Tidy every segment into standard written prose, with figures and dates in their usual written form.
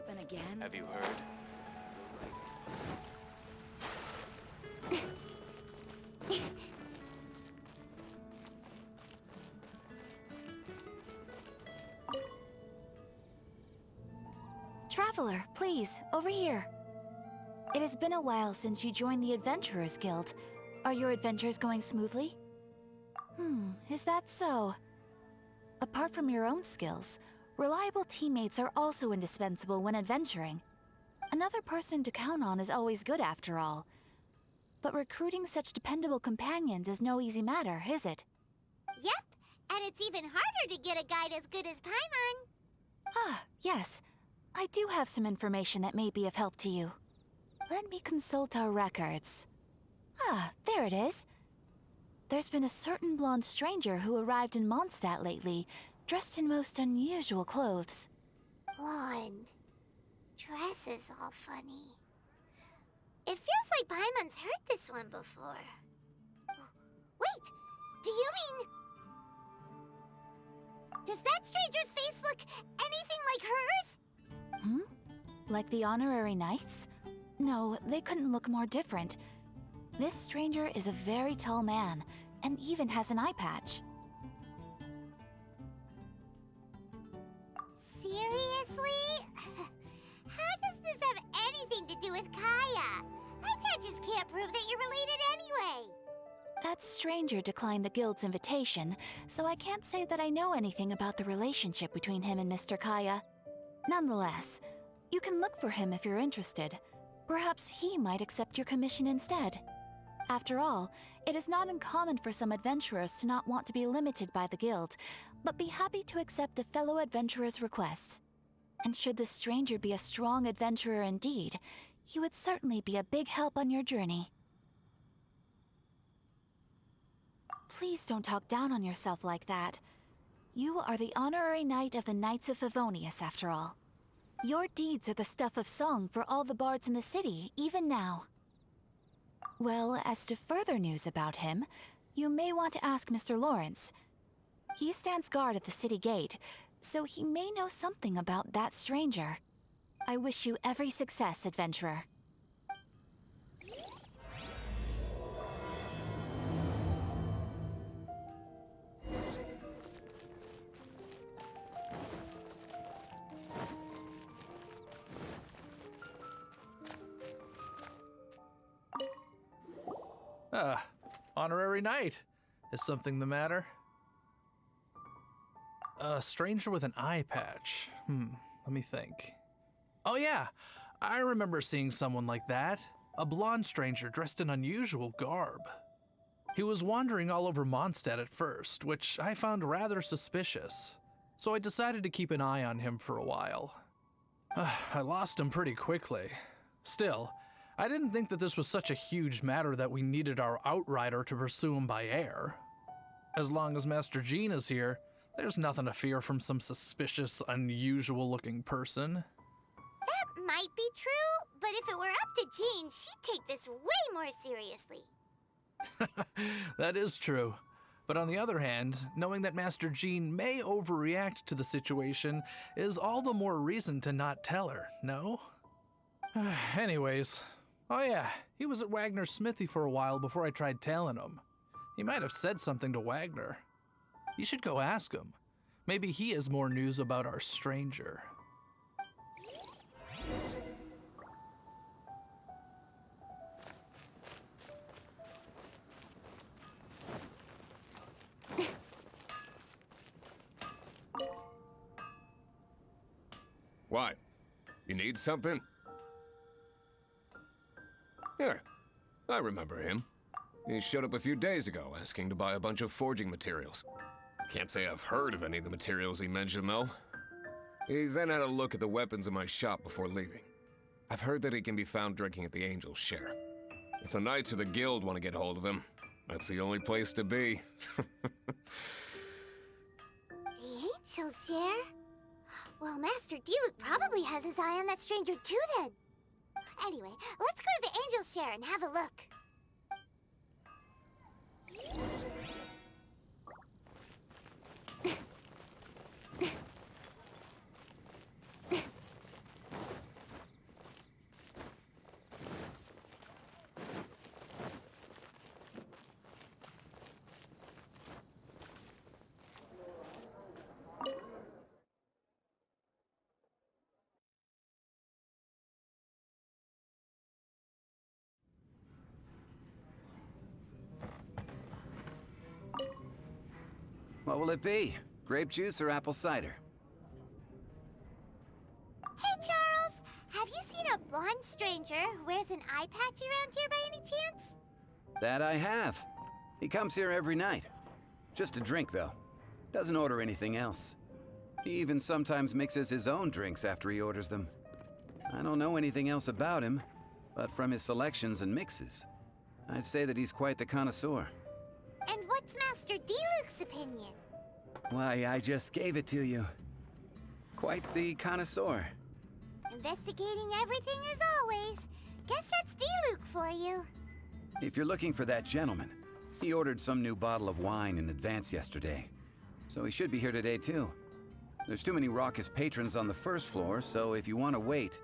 happen again? Have you heard? Traveler, please, over here. It has been a while since you joined the Adventurers Guild. Are your adventures going smoothly? Is that so? Apart from your own skills, reliable teammates are also indispensable when adventuring. Another person to count on is always good after all. But recruiting such dependable companions is no easy matter, is it? Yep, and it's even harder to get a guide as good as Paimon. Ah, yes. I do have some information that may be of help to you. Let me consult our records. Ah, there it is. There's been a certain blonde stranger who arrived in Mondstadt lately, dressed in most unusual clothes. Blonde. Dress is all funny. It feels like Paimon's heard this one before. Wait, do you mean... Does that stranger's face look anything like hers? Like the honorary knights? No, they couldn't look more different. This stranger is a very tall man, and even has an eye patch. Seriously? How does this have anything to do with Kaya? Eye patches can't prove that you're related anyway. That stranger declined the guild's invitation, so I can't say that I know anything about the relationship between him and Mr. Kaya. Nonetheless, you can look for him if you're interested. Perhaps he might accept your commission instead. After all, it is not uncommon for some adventurers to not want to be limited by the guild, but be happy to accept a fellow adventurer's requests. And should the stranger be a strong adventurer indeed, he would certainly be a big help on your journey. Please don't talk down on yourself like that. You are the honorary knight of the Knights of Favonius, after all. Your deeds are the stuff of song for all the bards in the city, even now. Well, as to further news about him, you may want to ask Mr. Lawrence. He stands guard at the city gate, so he may know something about that stranger. I wish you every success, adventurer. Honorary knight. Is something the matter? A stranger with an eye patch. Let me think. Oh yeah, I remember seeing someone like that. A blonde stranger dressed in unusual garb. He was wandering all over Mondstadt at first, which I found rather suspicious. So I decided to keep an eye on him for a while. I lost him pretty quickly. Still, I didn't think that this was such a huge matter that we needed our outrider to pursue him by air. As long as Master Jean is here, there's nothing to fear from some suspicious, unusual-looking person. That might be true, but if it were up to Jean, she'd take this way more seriously. That is true. But on the other hand, knowing that Master Jean may overreact to the situation is all the more reason to not tell her, no? Anyways, oh yeah, he was at Wagner's smithy for a while before I tried tailing him. He might have said something to Wagner. You should go ask him. Maybe he has more news about our stranger. What? You need something? Here, I remember him. He showed up a few days ago, asking to buy a bunch of forging materials. Can't say I've heard of any of the materials he mentioned, though. He then had a look at the weapons in my shop before leaving. I've heard that he can be found drinking at the Angel's Share. If the Knights of the Guild want to get hold of him, that's the only place to be. The Angel's Share? Well, Master Diluc probably has his eye on that stranger too, then. Anyway, let's go to the Angel's Share and have a look. What will it be? Grape juice or apple cider? Hey, Charles! Have you seen a blonde stranger who wears an eye patch around here by any chance? That I have. He comes here every night. Just a drink, though. Doesn't order anything else. He even sometimes mixes his own drinks after he orders them. I don't know anything else about him, but from his selections and mixes, I'd say that he's quite the connoisseur. And what's Master D-Luke's opinion? Why, I just gave it to you. Quite the connoisseur. Investigating everything as always. Guess that's D-Luke for you. If you're looking for that gentleman, he ordered some new bottle of wine in advance yesterday. So he should be here today too. There's too many raucous patrons on the first floor, so if you want to wait,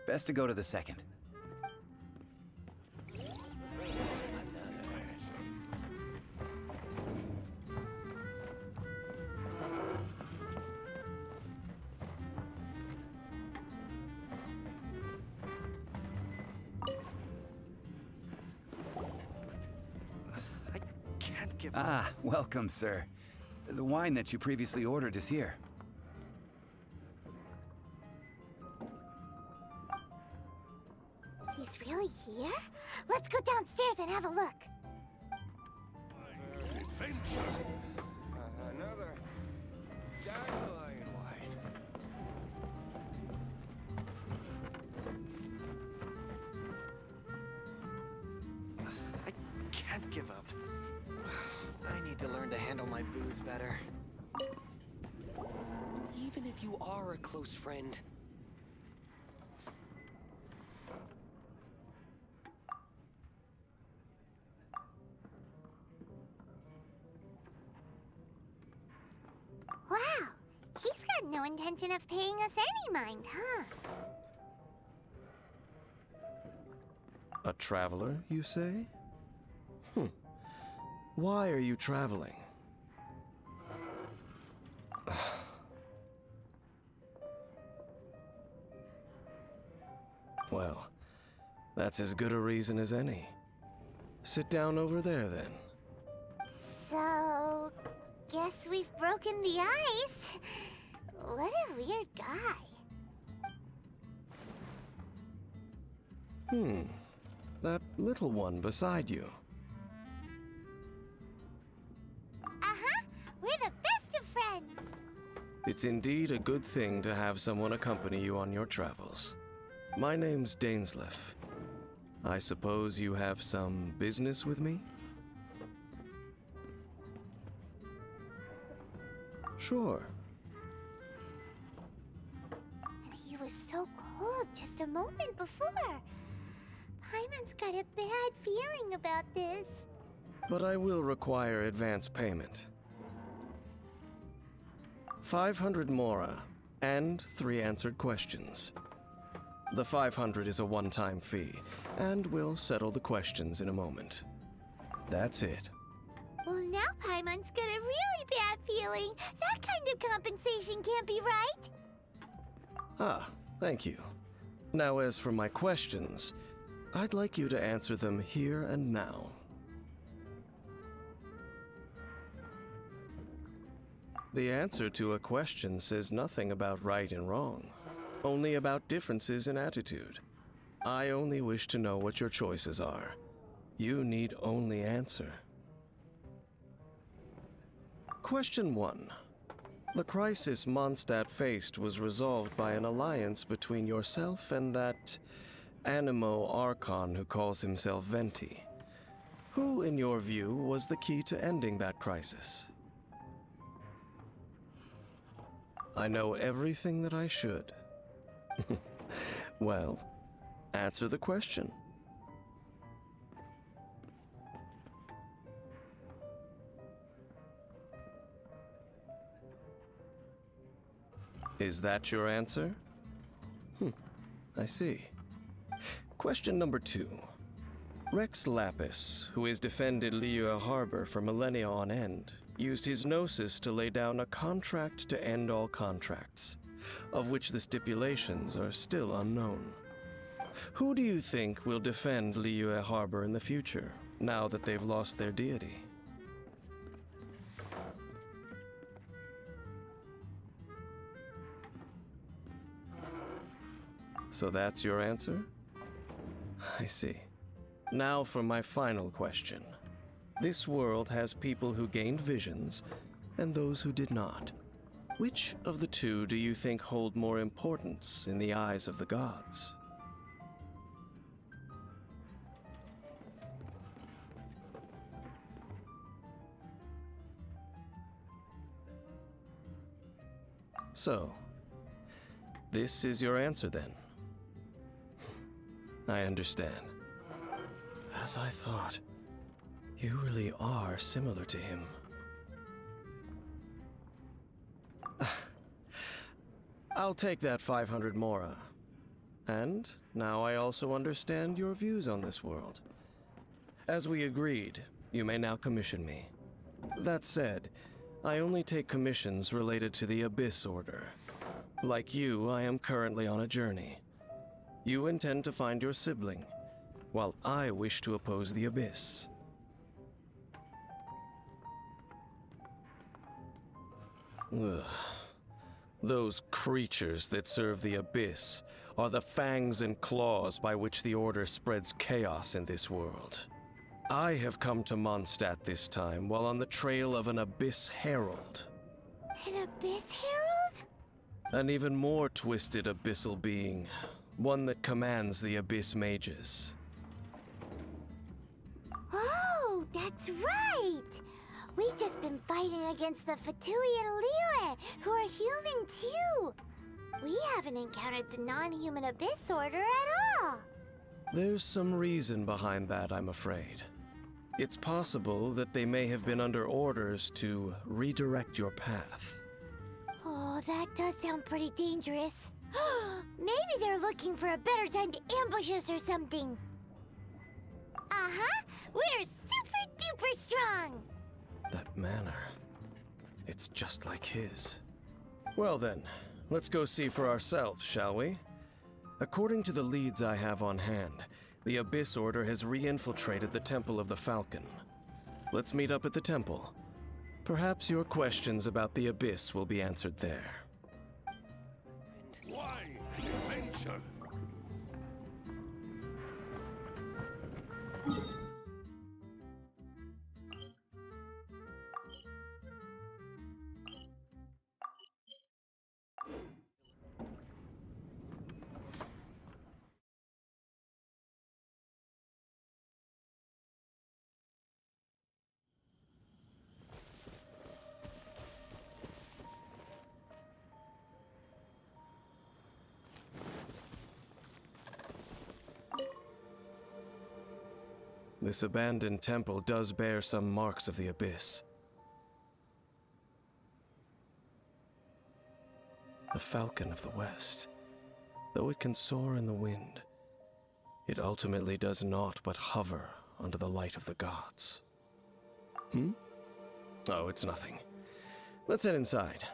best to go to the second. Ah, welcome, sir. The wine that you previously ordered is here. He's really here? Let's go downstairs and have a look. Adventure. Another dandelion wine. I can't give up. I need to learn to handle my booze better. Even if you are a close friend. Wow, he's got no intention of paying us any mind, huh? A traveler, you say? Why are you traveling? Well, that's as good a reason as any. Sit down over there, then. So, guess we've broken the ice. What a weird guy. That little one beside you. Uh-huh, we're the best of friends. It's indeed a good thing to have someone accompany you on your travels. My name's Dainsleif. I suppose you have some business with me? Sure. And he was so cold just a moment before. Paimon's got a bad feeling about this. But I will require advance payment. 500 mora, and 3 answered questions. The 500 is a one-time fee, and we'll settle the questions in a moment. That's it. Well, now Paimon's got a really bad feeling. That kind of compensation can't be right. Ah, thank you. Now as for my questions, I'd like you to answer them here and now. The answer to a question says nothing about right and wrong, only about differences in attitude. I only wish to know what your choices are. You need only answer. Question 1. The crisis Mondstadt faced was resolved by an alliance between yourself and that Animo Archon who calls himself Venti. Who, in your view, was the key to ending that crisis? I know everything that I should. Well, answer the question. Is that your answer? I see. Question number 2. Rex Lapis, who has defended Liyue Harbor for millennia on end, used his gnosis to lay down a contract to end all contracts, of which the stipulations are still unknown. Who do you think will defend Liyue Harbor in the future, now that they've lost their deity? So that's your answer? I see. Now for my final question. This world has people who gained visions, and those who did not. Which of the two do you think hold more importance in the eyes of the gods? So, this is your answer then? I understand. As I thought, you really are similar to him. I'll take that 500 mora. And now I also understand your views on this world. As we agreed, you may now commission me. That said, I only take commissions related to the Abyss Order. Like you, I am currently on a journey. You intend to find your sibling, while I wish to oppose the Abyss. Ugh. Those creatures that serve the Abyss are the fangs and claws by which the Order spreads chaos in this world. I have come to Mondstadt this time while on the trail of an Abyss Herald. An Abyss Herald? An even more twisted abyssal being, one that commands the Abyss Mages. Oh, that's right! We've just been fighting against the Fatui and Liyue, who are human too! We haven't encountered the non-human Abyss Order at all! There's some reason behind that, I'm afraid. It's possible that they may have been under orders to redirect your path. Oh, that does sound pretty dangerous. Maybe they're looking for a better time to ambush us or something. Uh-huh! We're super duper strong! That manner, it's just like his. Well then, let's go see for ourselves, shall we? According to the leads I have on hand, the Abyss Order has re-infiltrated the Temple of the Falcon. Let's meet up at the temple. Perhaps your questions about the Abyss will be answered there. Why an adventure? This abandoned temple does bear some marks of the Abyss. The Falcon of the West. Though it can soar in the wind, it ultimately does naught but hover under the light of the gods. Oh, it's nothing. Let's head inside.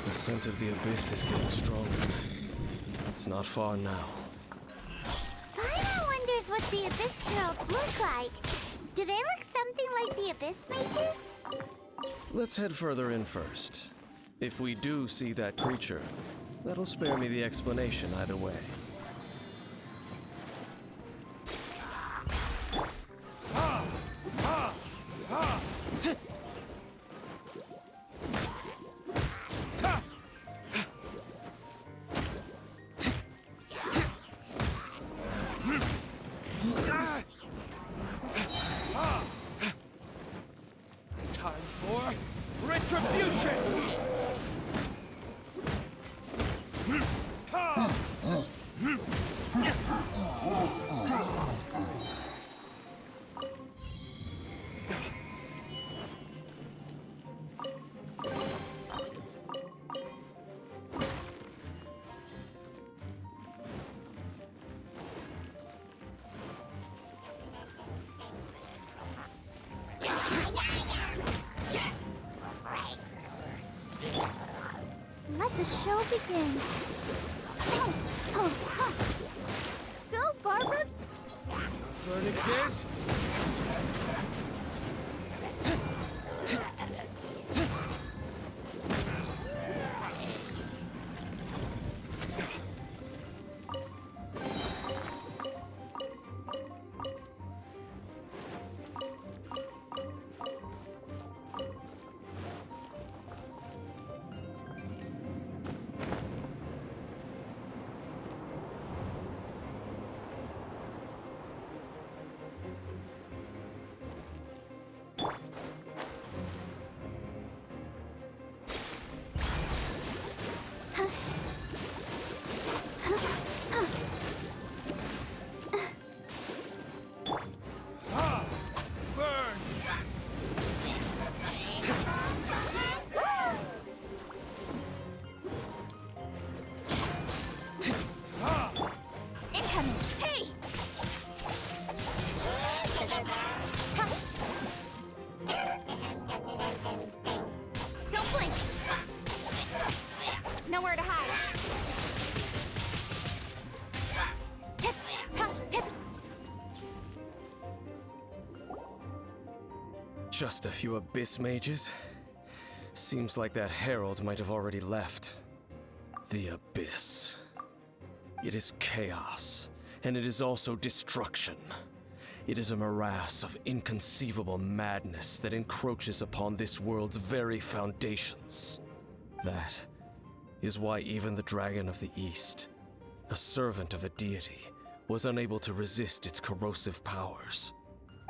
The scent of the Abyss is getting stronger. It's not far now. Paimon wonders what the Abyss Heralds look like. Do they look something like the Abyss Mages? Let's head further in first. If we do see that creature, that'll spare me the explanation either way. Time for retribution! the show begin. Go, Barbara! Verdict is... Incoming! Hey! Don't blink! Nowhere to hide. Hit! Hit! Just a few abyss mages? Seems like that herald might have already left. The abyss. It is chaos, and it is also destruction. It is a morass of inconceivable madness that encroaches upon this world's very foundations. That is why even the Dragon of the East, a servant of a deity, was unable to resist its corrosive powers.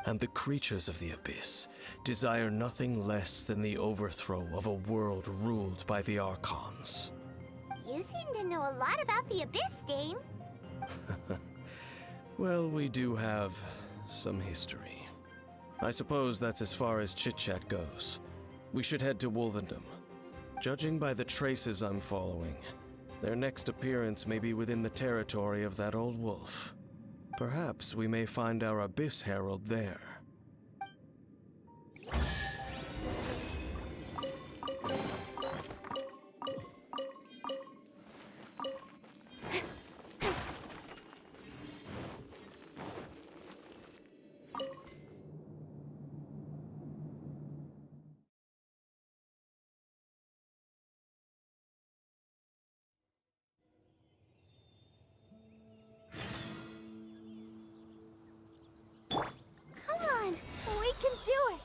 And the creatures of the abyss desire nothing less than the overthrow of a world ruled by the Archons. You seem to know a lot about the Abyss, Dane. Well, we do have some history. I suppose that's as far as chit-chat goes. We should head to Wolvendom. Judging by the traces I'm following, their next appearance may be within the territory of that old wolf. Perhaps we may find our Abyss Herald there. Come on, we can do it.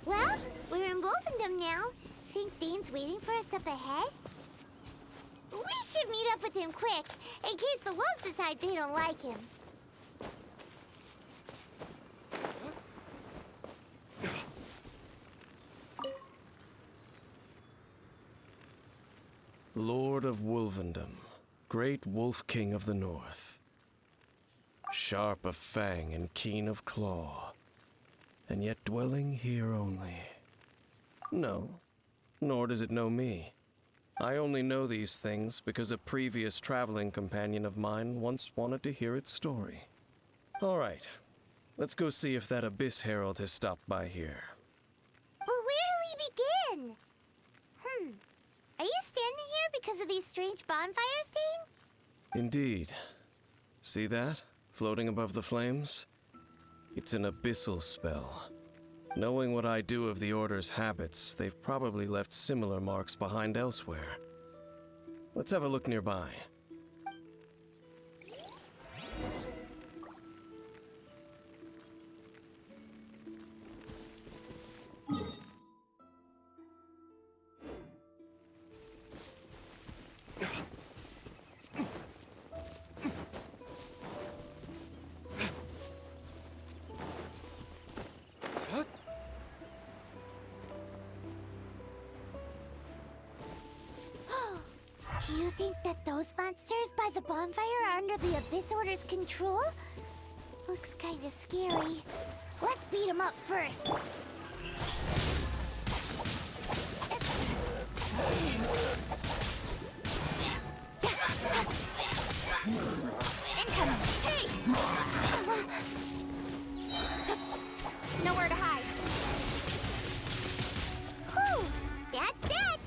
Well, we're in Wolvendom now. Think Dane's waiting for us up ahead? We should meet up with him quick, in case the wolves decide they don't like him. Lord of Wolvendom, great wolf king of the north. Sharp of fang and keen of claw, and yet dwelling here only. No, nor does it know me. I only know these things because a previous traveling companion of mine once wanted to hear its story. All right, let's go see if that Abyss Herald has stopped by here. Well, where do we begin? Are you standing here because of these strange bonfires, Dane? Indeed. See that? Floating above the flames? It's an abyssal spell. Knowing what I do of the Order's habits, they've probably left similar marks behind elsewhere. Let's have a look nearby. Do you think that those monsters by the bonfire are under the Abyss Order's control? Looks kinda scary. Let's beat them up first. Incoming! Hey! Nowhere to hide. Whew! That's that!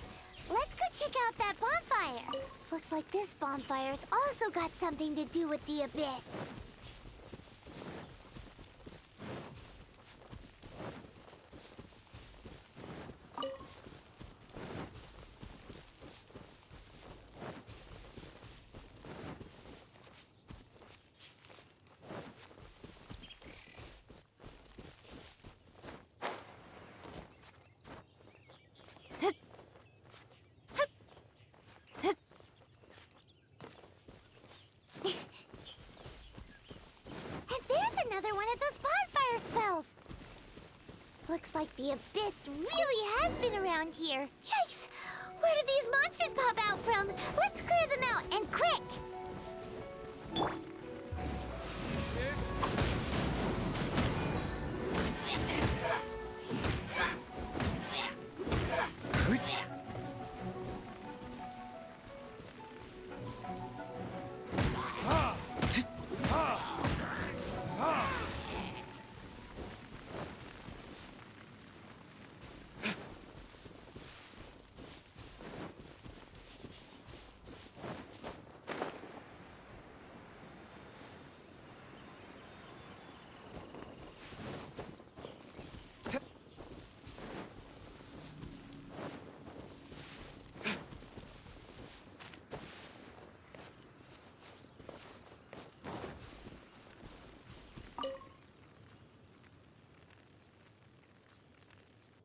Let's go check out that bonfire. Looks like this bonfire's also got something to do with the Abyss. Another one of those bonfire spells! Looks like the Abyss really has been around here. Yikes! Where did these monsters pop out from? Let's clear them out, and quick!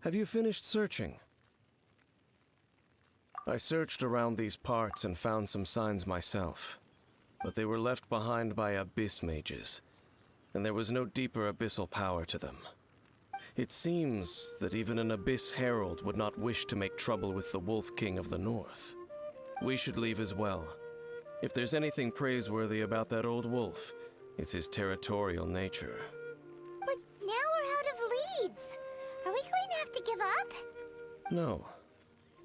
Have you finished searching? I searched around these parts and found some signs myself, but they were left behind by abyss mages, and there was no deeper abyssal power to them. It seems that even an abyss herald would not wish to make trouble with the Wolf King of the North. We should leave as well. If there's anything praiseworthy about that old wolf, it's his territorial nature. But now we're out of leads. Are we going to have to give up? No.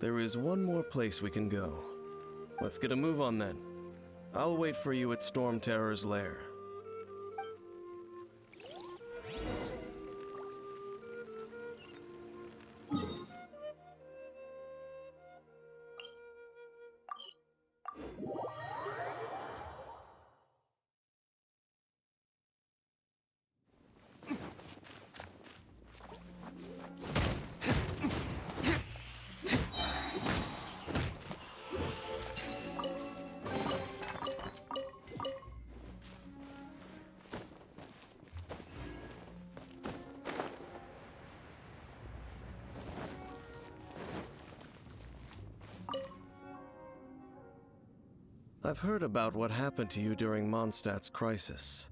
There is one more place we can go. Let's get a move on then. I'll wait for you at Stormterror's lair. I've heard about what happened to you during Mondstadt's crisis.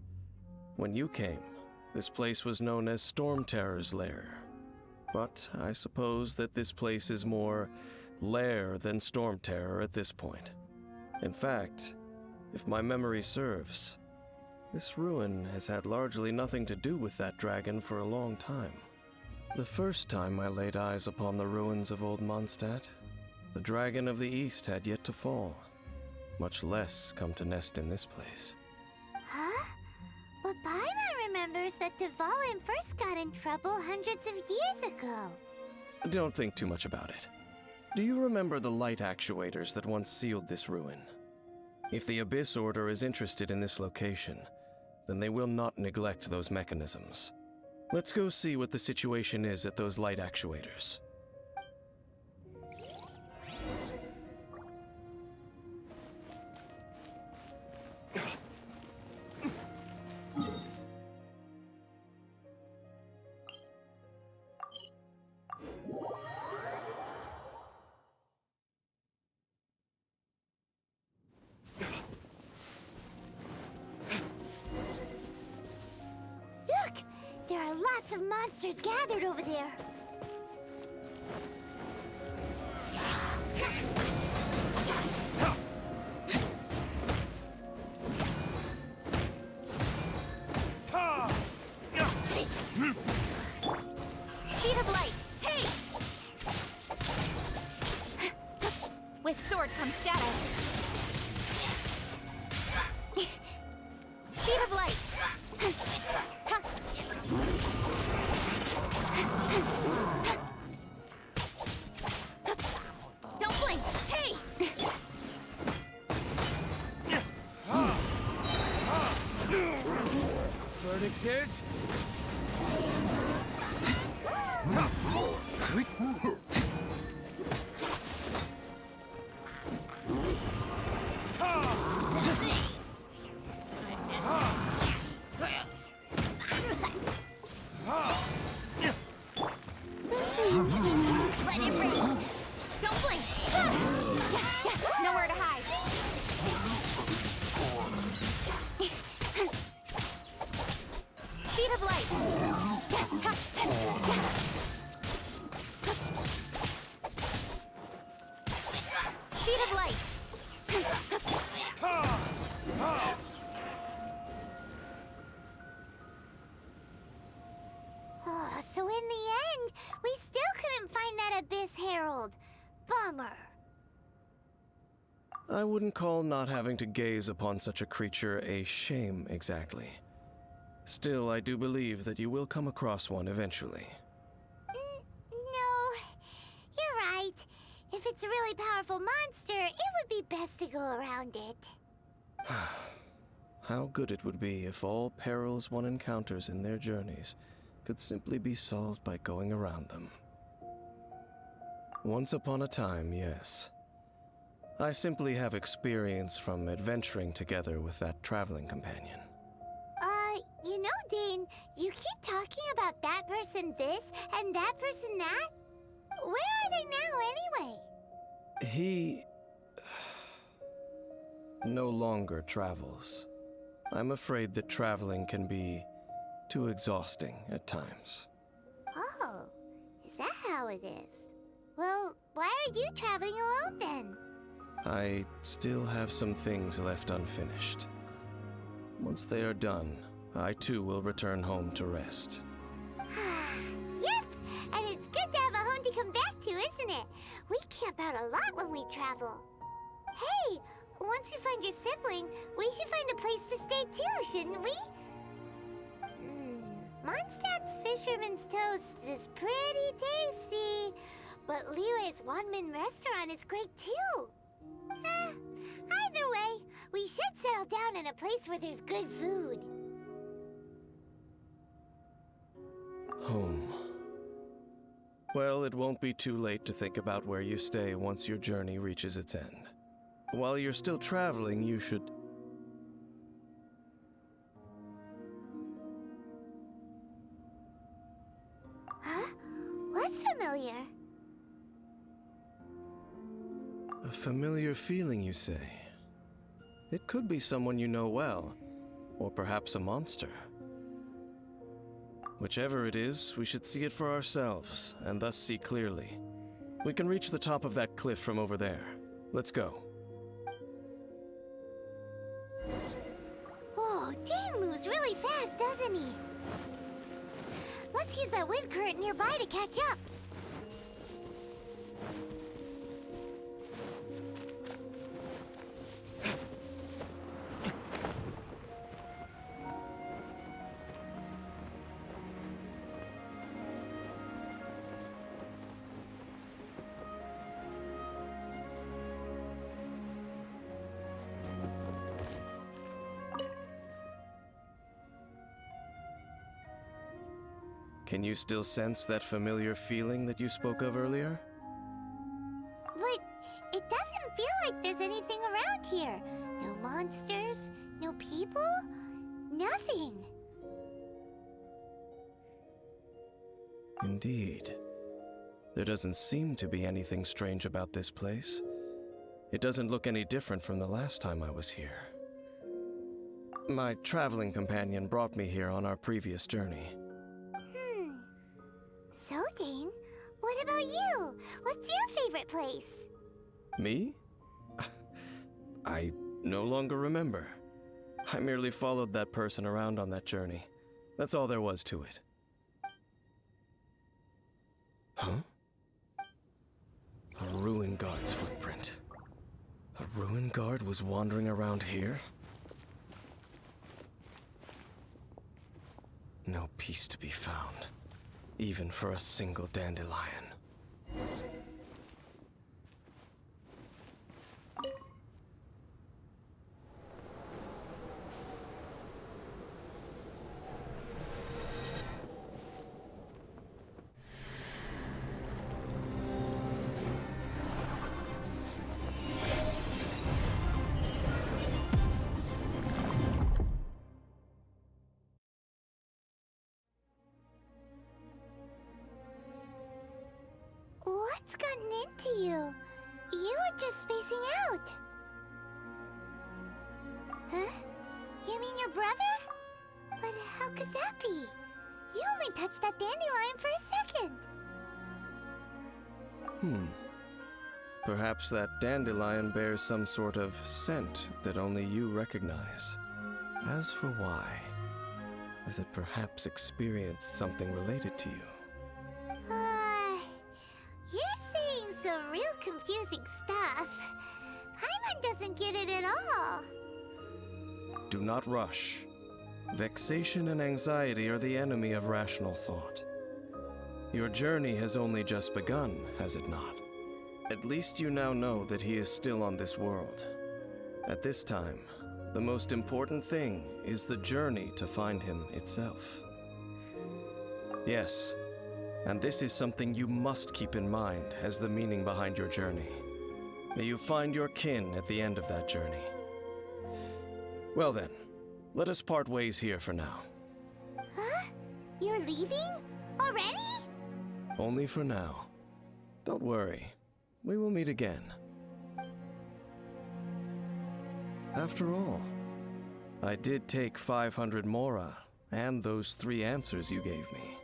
When you came, this place was known as Stormterror's lair. But I suppose that this place is more lair than Stormterror at this point. In fact, if my memory serves, this ruin has had largely nothing to do with that dragon for a long time. The first time I laid eyes upon the ruins of old Mondstadt, the dragon of the East had yet to fall, much less come to nest in this place. Huh? But Paimon remembers that Dvalin first got in trouble hundreds of years ago. Don't think too much about it. Do you remember the light actuators that once sealed this ruin? If the Abyss Order is interested in this location, then they will not neglect those mechanisms. Let's go see what the situation is at those light actuators. Look! There are lots of monsters gathered over there. Speed of light! Hey! With sword comes shadow. Speed of light! Don't blink! Hey! Verdict is... Let it rain! Don't blink! Nowhere to hide! Speed of light! Speed of light! Oh, so in the end, we still couldn't find that Abyss Herald. Bummer. I wouldn't call not having to gaze upon such a creature a shame exactly. Still, I do believe that you will come across one eventually. No, you're right. If it's a really powerful monster, it would be best to go around it. How good it would be if all perils one encounters in their journeys could simply be solved by going around them. Once upon a time, yes. I simply have experience from adventuring together with that traveling companion. You know, Dane, you keep talking about that person this and that person that. Where are they now, anyway? He no longer travels. I'm afraid that traveling can be too exhausting at times. Oh, is that how it is? Well, why are you traveling alone then? I still have some things left unfinished. Once they are done, I too will return home to rest. Yep, and it's good to have a home to come back to, isn't it? We camp out a lot when we travel. Hey, once you find your sibling, we should find a place to stay too, shouldn't we? Mondstadt's Fisherman's Toast is pretty tasty, but Liyue's Wanmin restaurant is great too. Either way, we should settle down in a place where there's good food. Home. Well, it won't be too late to think about where you stay once your journey reaches its end. While you're still traveling, you should... Huh? What's familiar? A familiar feeling, you say? It could be someone you know well, or perhaps a monster. Whichever it is, we should see it for ourselves, and thus see clearly. We can reach the top of that cliff from over there. Let's go. Oh, Dane moves really fast, doesn't he? Let's use that wind current nearby to catch up. Can you still sense that familiar feeling that you spoke of earlier? But it doesn't feel like there's anything around here. No monsters, no people, nothing. Indeed. There doesn't seem to be anything strange about this place. It doesn't look any different from the last time I was here. My traveling companion brought me here on our previous journey. So, Dane, what about you? What's your favorite place? Me? I no longer remember. I merely followed that person around on that journey. That's all there was to it. Huh? A ruin guard's footprint. A ruin guard was wandering around here? No peace to be found, even for a single dandelion. What's gotten into you? You were just spacing out. Huh? You mean your brother? But how could that be? You only touched that dandelion for a second. Perhaps that dandelion bears some sort of scent that only you recognize. As for why, has it perhaps experienced something related to you? You're saying some real confusing stuff. Paimon doesn't get it at all. Do not rush. Vexation and anxiety are the enemy of rational thought. Your journey has only just begun, has it not? At least you now know that he is still on this world. At this time, the most important thing is the journey to find him itself. Yes, and this is something you must keep in mind as the meaning behind your journey. May you find your kin at the end of that journey. Well then, let us part ways here for now. Huh? You're leaving? Already? Only for now. Don't worry, we will meet again. After all, I did take 500 Mora and those 3 answers you gave me.